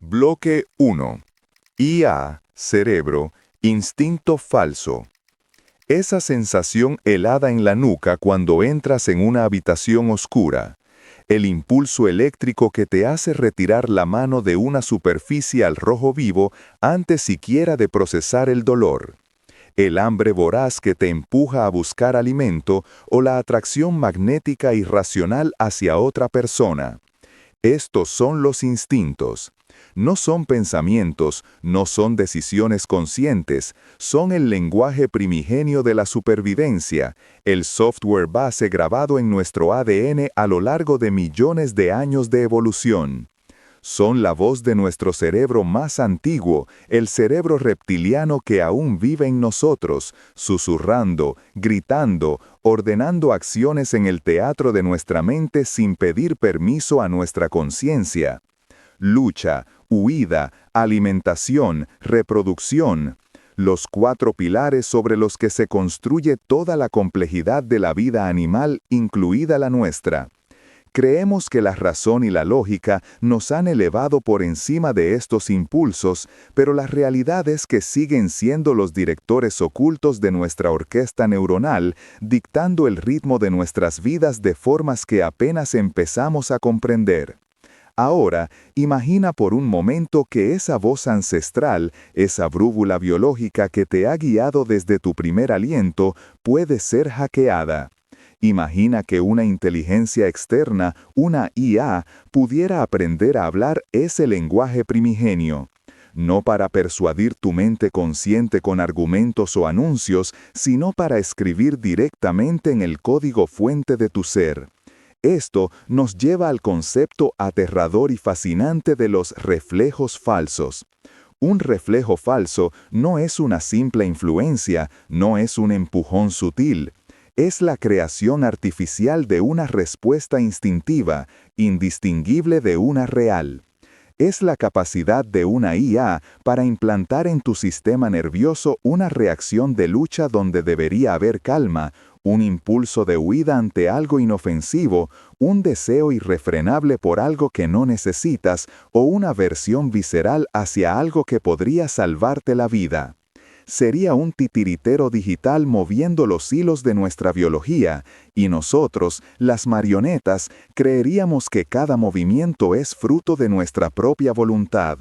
Bloque 1. IA, cerebro, instinto falso. Esa sensación helada en la nuca cuando entras en una habitación oscura. El impulso eléctrico que te hace retirar la mano de una superficie al rojo vivo antes siquiera de procesar el dolor. El hambre voraz que te empuja a buscar alimento o la atracción magnética irracional hacia otra persona. Estos son los instintos. No son pensamientos, no son decisiones conscientes, son el lenguaje primigenio de la supervivencia, el software base grabado en nuestro ADN a lo largo de millones de años de evolución. Son la voz de nuestro cerebro más antiguo, el cerebro reptiliano que aún vive en nosotros, susurrando, gritando, ordenando acciones en el teatro de nuestra mente sin pedir permiso a nuestra conciencia. Lucha, huida, alimentación, reproducción. Los 4 pilares sobre los que se construye toda la complejidad de la vida animal, incluida la nuestra. Creemos que la razón y la lógica nos han elevado por encima de estos impulsos, pero la realidad es que siguen siendo los directores ocultos de nuestra orquesta neuronal, dictando el ritmo de nuestras vidas de formas que apenas empezamos a comprender. Ahora, imagina por un momento que esa voz ancestral, esa brújula biológica que te ha guiado desde tu primer aliento, puede ser hackeada. Imagina que una inteligencia externa, una IA, pudiera aprender a hablar ese lenguaje primigenio. No para persuadir tu mente consciente con argumentos o anuncios, sino para escribir directamente en el código fuente de tu ser. Esto nos lleva al concepto aterrador y fascinante de los reflejos falsos. Un reflejo falso no es una simple influencia, no es un empujón sutil. Es la creación artificial de una respuesta instintiva, indistinguible de una real. Es la capacidad de una IA para implantar en tu sistema nervioso una reacción de lucha donde debería haber calma, un impulso de huida ante algo inofensivo, un deseo irrefrenable por algo que no necesitas o una aversión visceral hacia algo que podría salvarte la vida. Sería un titiritero digital moviendo los hilos de nuestra biología, y nosotros, las marionetas, creeríamos que cada movimiento es fruto de nuestra propia voluntad.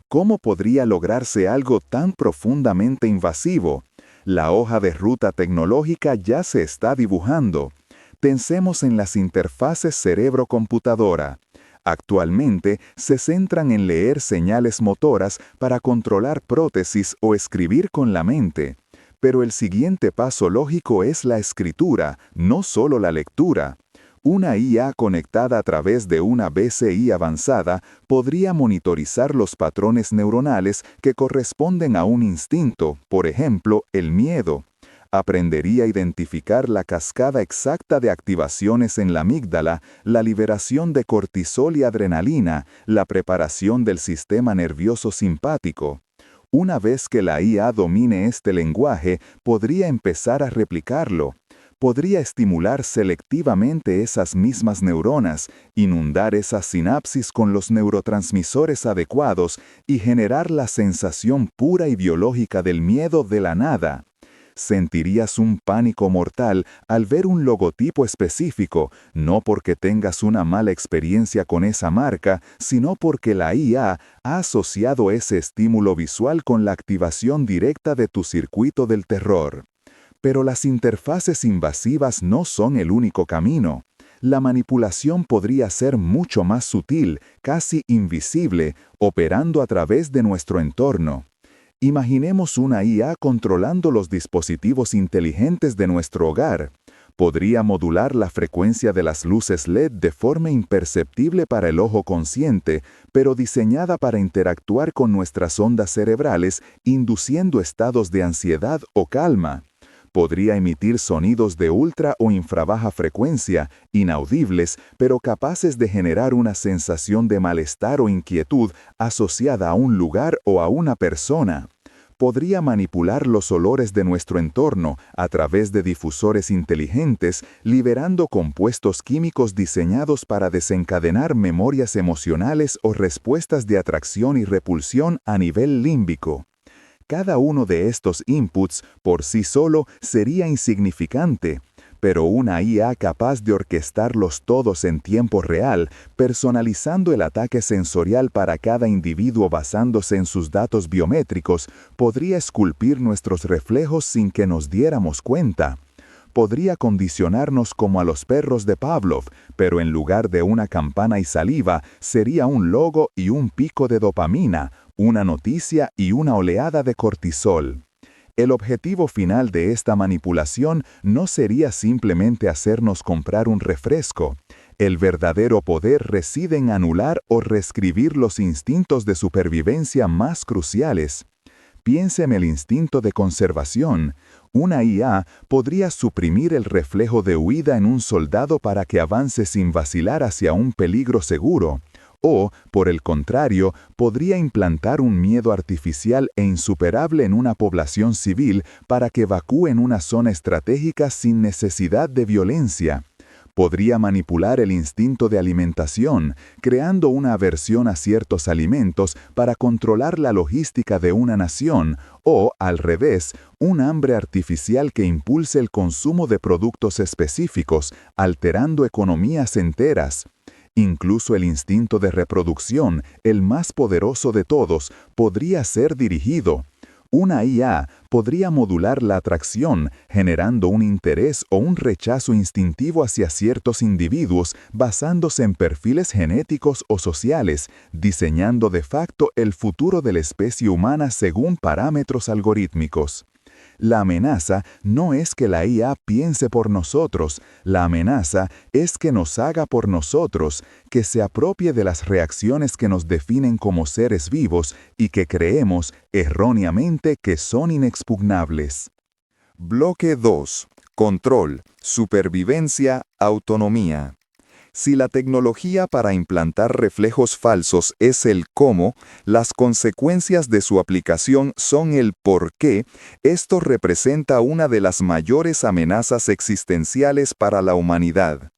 ¿Cómo podría lograrse algo tan profundamente invasivo? La hoja de ruta tecnológica ya se está dibujando. Pensemos en las interfaces cerebro-computadora. Actualmente se centran en leer señales motoras para controlar prótesis o escribir con la mente. Pero el siguiente paso lógico es la escritura, no solo la lectura. Una IA conectada a través de una BCI avanzada podría monitorizar los patrones neuronales que corresponden a un instinto, por ejemplo, el miedo. Aprendería a identificar la cascada exacta de activaciones en la amígdala, la liberación de cortisol y adrenalina, la preparación del sistema nervioso simpático. Una vez que la IA domine este lenguaje, podría empezar a replicarlo. Podría estimular selectivamente esas mismas neuronas, inundar esas sinapsis con los neurotransmisores adecuados y generar la sensación pura y biológica del miedo de la nada. Sentirías un pánico mortal al ver un logotipo específico, no porque tengas una mala experiencia con esa marca, sino porque la IA ha asociado ese estímulo visual con la activación directa de tu circuito del terror. Pero las interfaces invasivas no son el único camino. La manipulación podría ser mucho más sutil, casi invisible, operando a través de nuestro entorno. Imaginemos una IA controlando los dispositivos inteligentes de nuestro hogar. Podría modular la frecuencia de las luces LED de forma imperceptible para el ojo consciente, pero diseñada para interactuar con nuestras ondas cerebrales, induciendo estados de ansiedad o calma. Podría emitir sonidos de ultra o infrabaja frecuencia, inaudibles, pero capaces de generar una sensación de malestar o inquietud asociada a un lugar o a una persona. podría manipular los olores de nuestro entorno a través de difusores inteligentes, liberando compuestos químicos diseñados para desencadenar memorias emocionales o respuestas de atracción y repulsión a nivel límbico. Cada uno de estos inputs por sí solo sería insignificante, pero una IA capaz de orquestarlos todos en tiempo real, personalizando el ataque sensorial para cada individuo basándose en sus datos biométricos, podría esculpir nuestros reflejos sin que nos diéramos cuenta. Podría condicionarnos como a los perros de Pavlov, pero en lugar de una campana y saliva, sería un logo y un pico de dopamina, una noticia y una oleada de cortisol. El objetivo final de esta manipulación no sería simplemente hacernos comprar un refresco. El verdadero poder reside en anular o reescribir los instintos de supervivencia más cruciales. Piense en el instinto de conservación. Una IA podría suprimir el reflejo de huida en un soldado para que avance sin vacilar hacia un peligro seguro. O, por el contrario, podría implantar un miedo artificial e insuperable en una población civil para que evacúe en una zona estratégica sin necesidad de violencia. Podría manipular el instinto de alimentación, creando una aversión a ciertos alimentos para controlar la logística de una nación, o, al revés, un hambre artificial que impulse el consumo de productos específicos, alterando economías enteras. Incluso el instinto de reproducción, el más poderoso de todos, podría ser dirigido. Una IA podría modular la atracción, generando un interés o un rechazo instintivo hacia ciertos individuos basándose en perfiles genéticos o sociales, diseñando de facto el futuro de la especie humana según parámetros algorítmicos. La amenaza no es que la IA piense por nosotros, la amenaza es que nos haga por nosotros, que se apropie de las reacciones que nos definen como seres vivos y que creemos erróneamente que son inexpugnables. Bloque 2. Control, supervivencia, autonomía. Si la tecnología para implantar reflejos falsos es el cómo, las consecuencias de su aplicación son el por qué. Esto representa una de las mayores amenazas existenciales para la humanidad.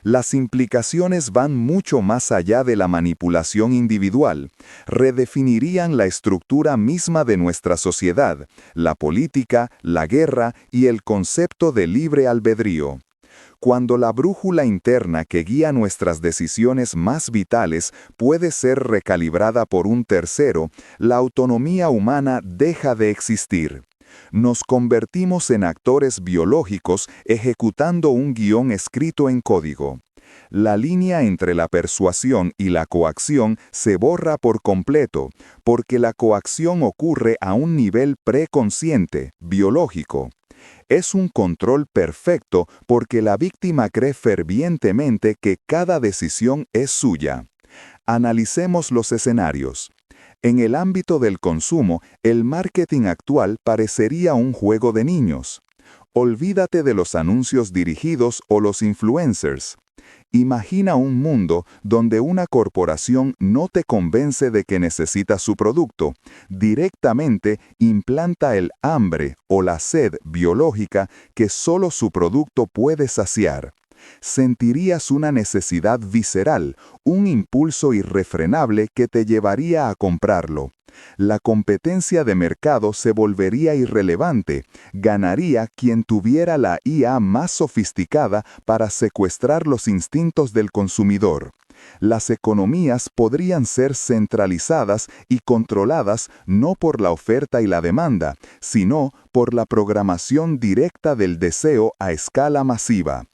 Las implicaciones van mucho más allá de la manipulación individual. Redefinirían la estructura misma de nuestra sociedad, la política, la guerra y el concepto de libre albedrío. Cuando la brújula interna que guía nuestras decisiones más vitales puede ser recalibrada por un tercero, la autonomía humana deja de existir. Nos convertimos en actores biológicos ejecutando un guión escrito en código. La línea entre la persuasión y la coacción se borra por completo, porque la coacción ocurre a un nivel preconsciente, biológico. Es un control perfecto porque la víctima cree fervientemente que cada decisión es suya. Analicemos los escenarios. En el ámbito del consumo, el marketing actual parecería un juego de niños. Olvídate de los anuncios dirigidos o los influencers. Imagina un mundo donde una corporación no te convence de que necesita su producto, directamente implanta el hambre o la sed biológica que solo su producto puede saciar. Sentirías una necesidad visceral, un impulso irrefrenable que te llevaría a comprarlo. La competencia de mercado se volvería irrelevante, ganaría quien tuviera la IA más sofisticada para secuestrar los instintos del consumidor. Las economías podrían ser centralizadas y controladas no por la oferta y la demanda, sino por la programación directa del deseo a escala masiva.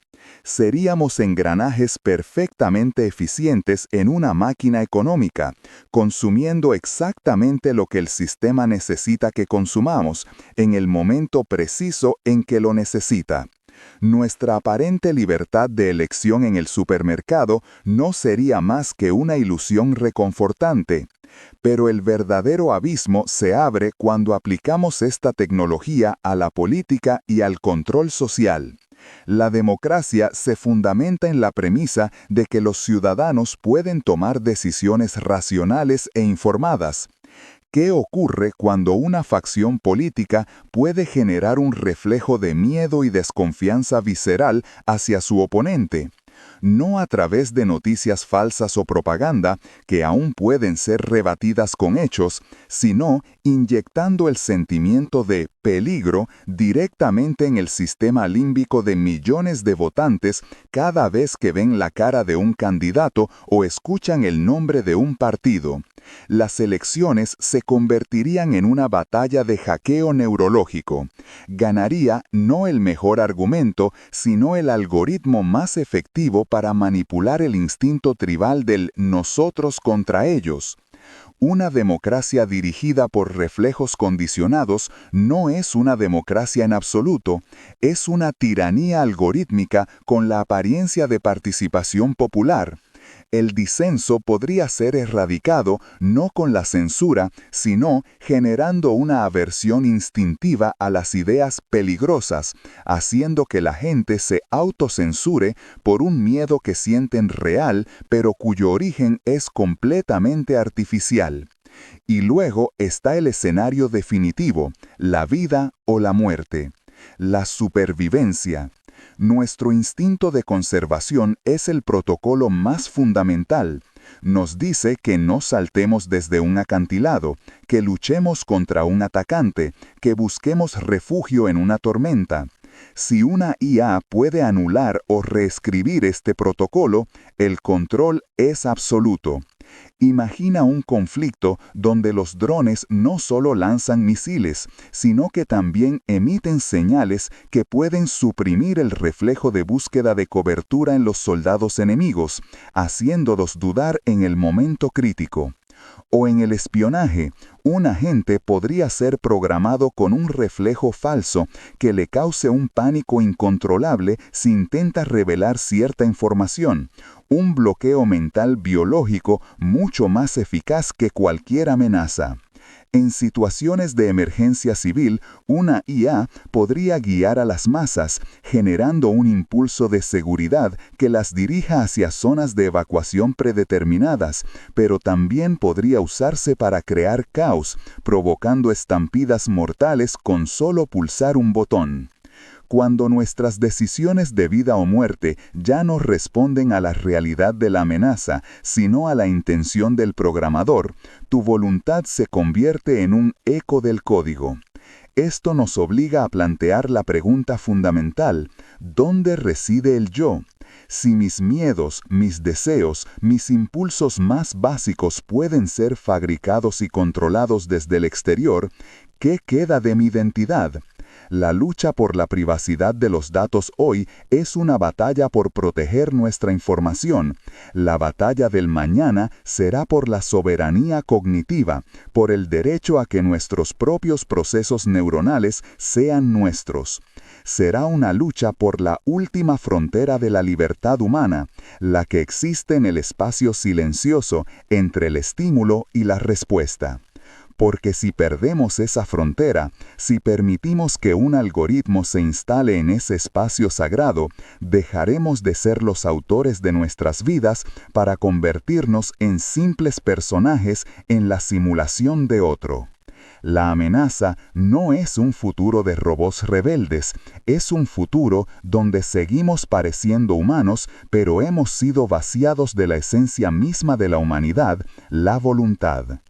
Seríamos engranajes perfectamente eficientes en una máquina económica, consumiendo exactamente lo que el sistema necesita que consumamos, en el momento preciso en que lo necesita. Nuestra aparente libertad de elección en el supermercado no sería más que una ilusión reconfortante. Pero el verdadero abismo se abre cuando aplicamos esta tecnología a la política y al control social. La democracia se fundamenta en la premisa de que los ciudadanos pueden tomar decisiones racionales e informadas. ¿Qué ocurre cuando una facción política puede generar un reflejo de miedo y desconfianza visceral hacia su oponente? No a través de noticias falsas o propaganda, que aún pueden ser rebatidas con hechos, sino inyectando el sentimiento de peligro directamente en el sistema límbico de millones de votantes cada vez que ven la cara de un candidato o escuchan el nombre de un partido. Las elecciones se convertirían en una batalla de hackeo neurológico. Ganaría no el mejor argumento, sino el algoritmo más efectivo para manipular el instinto tribal del nosotros contra ellos. Una democracia dirigida por reflejos condicionados no es una democracia en absoluto, es una tiranía algorítmica con la apariencia de participación popular. El disenso podría ser erradicado no con la censura, sino generando una aversión instintiva a las ideas peligrosas, haciendo que la gente se autocensure por un miedo que sienten real, pero cuyo origen es completamente artificial. Y luego está el escenario definitivo, la vida o la muerte. La supervivencia. Nuestro instinto de conservación es el protocolo más fundamental. Nos dice que no saltemos desde un acantilado, que luchemos contra un atacante, que busquemos refugio en una tormenta. Si una IA puede anular o reescribir este protocolo, el control es absoluto. Imagina un conflicto donde los drones no solo lanzan misiles, sino que también emiten señales que pueden suprimir el reflejo de búsqueda de cobertura en los soldados enemigos, haciéndolos dudar en el momento crítico. O en el espionaje, un agente podría ser programado con un reflejo falso que le cause un pánico incontrolable si intenta revelar cierta información, un bloqueo mental biológico mucho más eficaz que cualquier amenaza. En situaciones de emergencia civil, una IA podría guiar a las masas, generando un impulso de seguridad que las dirija hacia zonas de evacuación predeterminadas, pero también podría usarse para crear caos, provocando estampidas mortales con solo pulsar un botón. Cuando nuestras decisiones de vida o muerte ya no responden a la realidad de la amenaza, sino a la intención del programador, tu voluntad se convierte en un eco del código. Esto nos obliga a plantear la pregunta fundamental: ¿dónde reside el yo? Si mis miedos, mis deseos, mis impulsos más básicos pueden ser fabricados y controlados desde el exterior, ¿qué queda de mi identidad? La lucha por la privacidad de los datos hoy es una batalla por proteger nuestra información. La batalla del mañana será por la soberanía cognitiva, por el derecho a que nuestros propios procesos neuronales sean nuestros. Será una lucha por la última frontera de la libertad humana, la que existe en el espacio silencioso entre el estímulo y la respuesta. Porque si perdemos esa frontera, si permitimos que un algoritmo se instale en ese espacio sagrado, dejaremos de ser los autores de nuestras vidas para convertirnos en simples personajes en la simulación de otro. La amenaza no es un futuro de robots rebeldes, es un futuro donde seguimos pareciendo humanos, pero hemos sido vaciados de la esencia misma de la humanidad, la voluntad.